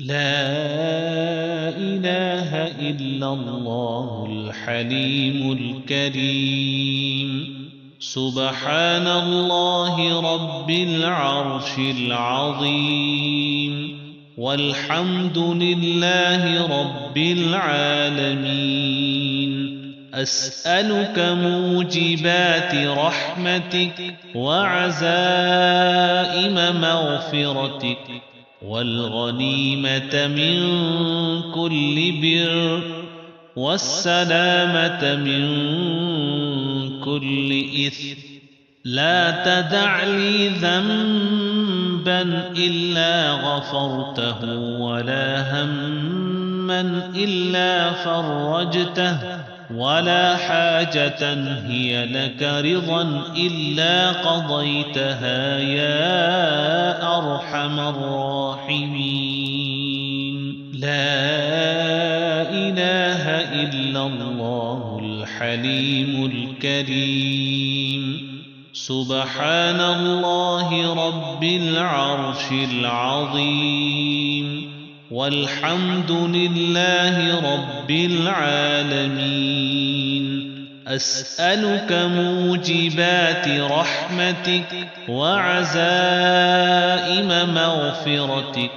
لا إله إلا الله الحليم الكريم. سبحان الله رب العرش العظيم. والحمد لله رب العالمين. أسألك موجبات رحمتك وعزائم مغفرتك والغنيمة من كل بر والسلامة من كل إثم. لا تدع لي ذنبا إلا غفرته ولا هما إلا فرجته ولا حاجة هي لك رضا إلا قضيتها يا أرحم الراحمين. لا إله إلا الله الحليم الكريم. سبحان الله رب العرش العظيم. والحمد لله رب العالمين. أسألك موجبات رحمتك وعزائم مغفرتك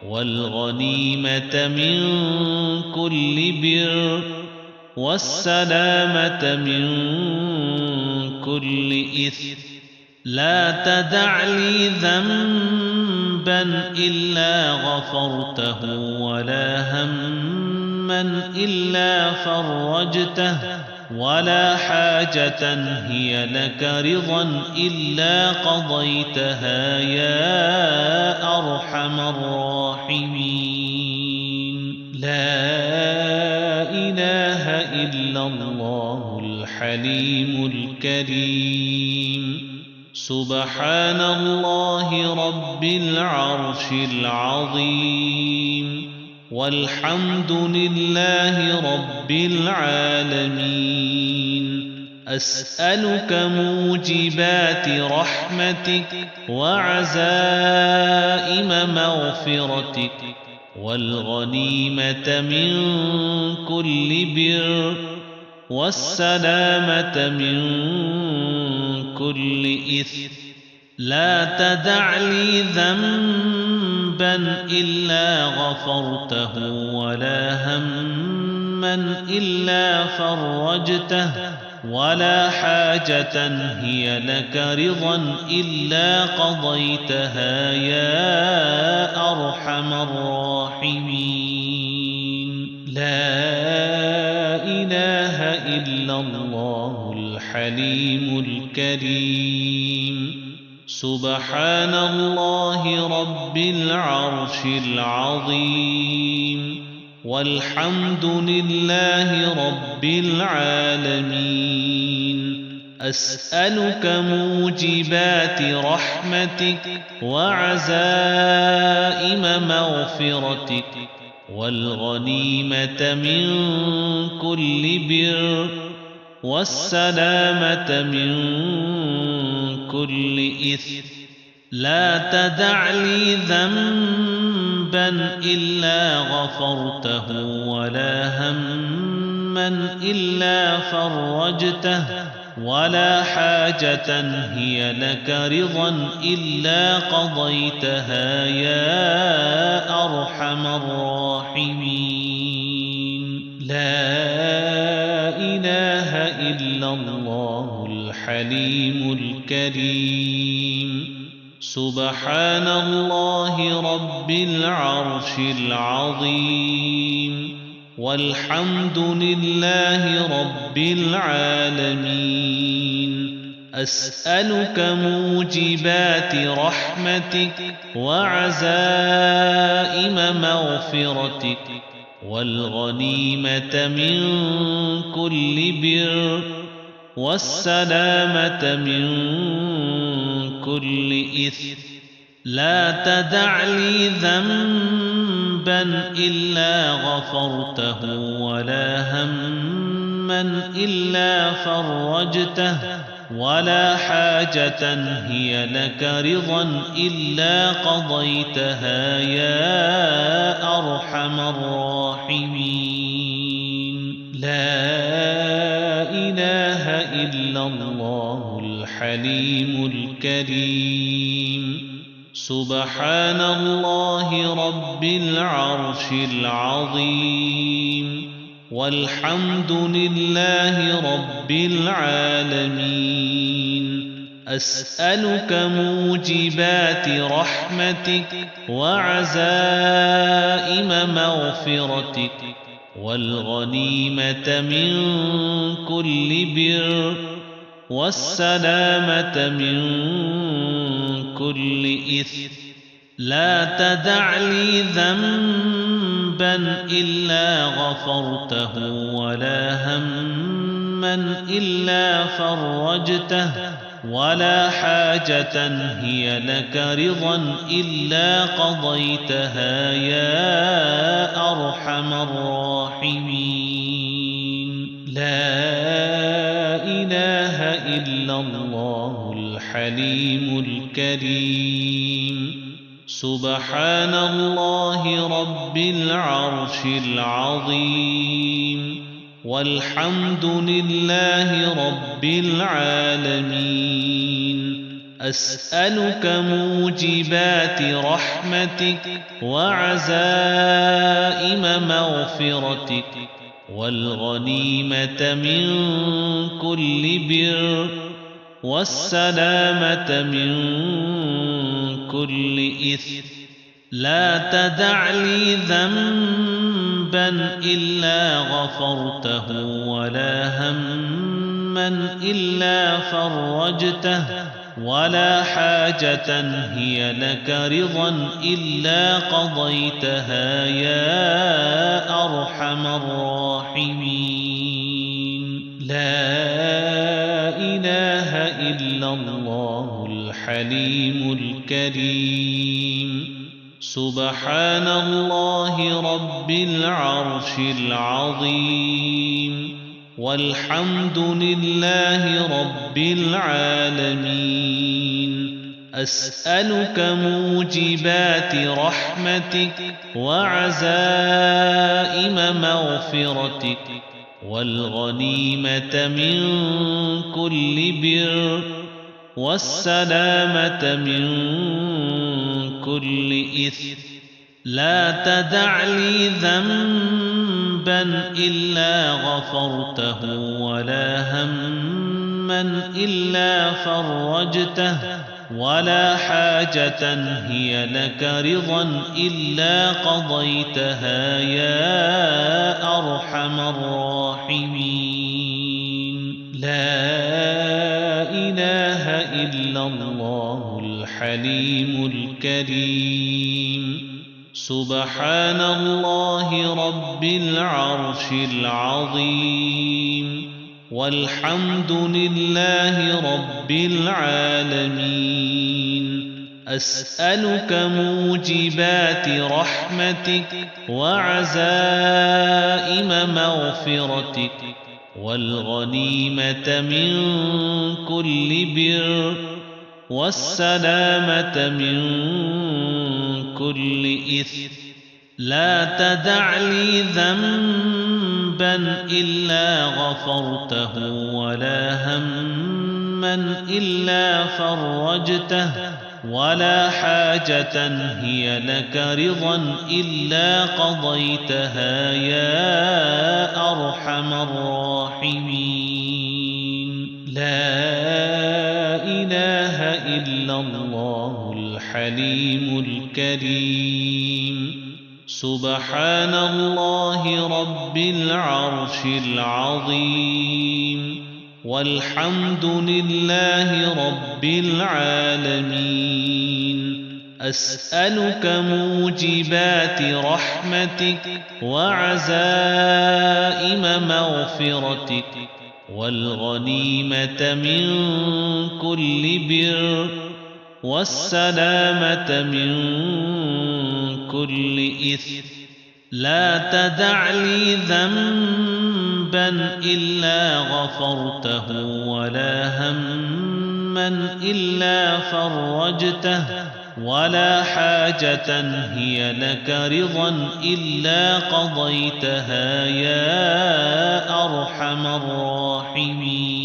والغنيمة من كل بر والسلامة من كل إثم. لا تدع لي ذنبا إلا غفرته ولا هما إلا فرجته ولا حاجة هي لك رضا إلا قضيتها يا أرحم الراحمين. لا إله إلا الله الحليم الكريم. سبحان الله رب العرش العظيم. والحمد لله رب العالمين. أسألك موجبات رحمتك وعزائم مغفرتك والغنيمة من كل بر والسلامة من كل إثم. لا تدع لي ذنبا إلا غفرته ولا هما إلا فرجته ولا حاجة هي لك رضا إلا قضيتها يا أرحم الراحمين. لا إله إلا الله الحليم الكريم. سبحان الله رب العرش العظيم. والحمد لله رب العالمين. أسألك موجبات رحمتك وعزائم مغفرتك والغنيمة من كل بر والسلامة من كل إثم. لا تدع لي ذنبا إلا غفرته ولا هما إلا فرجته ولا حاجة هي لك رضا إلا قضيتها يا أرحم الراحمين. لا إله إلا الله الحليم الكريم. سبحان الله رب العرش العظيم. والحمد لله رب العالمين. أسألك موجبات رحمتك وعزائم مغفرتك والغنيمة من كل بر والسلامة من كل إثم. لا تدع لي ذنبا إلا غفرته ولا هما إلا فرجته ولا حاجة هي لك رضا إلا قضيتها يا أرحم الراحمين. لا إله إلا الله الحليم الكريم. سبحان الله رب العرش العظيم. والحمد لله رب العالمين. أسألك موجبات رحمتك وعزائم مغفرتك والغنيمة من كل بر والسلامة من كل إثم. لا تدع لي ذنبا إلا غفرته ولا هما إلا فرجته ولا حاجة هي لك رضا إلا قضيتها يا أرحم الراحمين. لا إله إلا الله الحليم الكريم. سبحان الله رب العرش العظيم. والحمد لله رب العالمين. أسألك موجبات رحمتك وعزائم مغفرتك والغنيمة من كل بر والسلامة من كل إثم. لا تدع لي ذنبا إلا غفرته ولا هما إلا فرجته ولا حاجة هي لك رضا إلا قضيتها يا أرحم الراحمين. لا إله إلا الله الحليم الكريم. سبحان الله رب العرش العظيم. والحمد لله رب العالمين. أسألك موجبات رحمتك وعزائم مغفرتك والغنيمة من كل بر والسلامة من كل إثم. لا تدع لي ذنبا إلا غفرته ولا هما إلا فرجته ولا حاجة هي لك رضا إلا قضيتها يا أرحم الراحمين. لا إله إلا الله الحليم الكريم. سبحان الله رب العرش العظيم. والحمد لله رب العالمين. أسألك موجبات رحمتك وعزائم مغفرتك والغنيمة من كل بر والسلامة من كل إثم. لا تدع لي ذنبا إلا غفرته ولا هما إلا فرجته ولا حاجة هي لك رضا إلا قضيتها يا أرحم الراحمين. لا إله إلا الله الحليم الكريم. سبحان الله رب العرش العظيم. والحمد لله رب العالمين. أسألك موجبات رحمتك وعزائم مغفرتك والغنيمة من كل بر والسلامة من كل إثم. لا تدع لي ذنبا إلا غفرته ولا هما إلا فرجته ولا حاجة هي لك رضا إلا قضيتها يا أرحم الراحمين.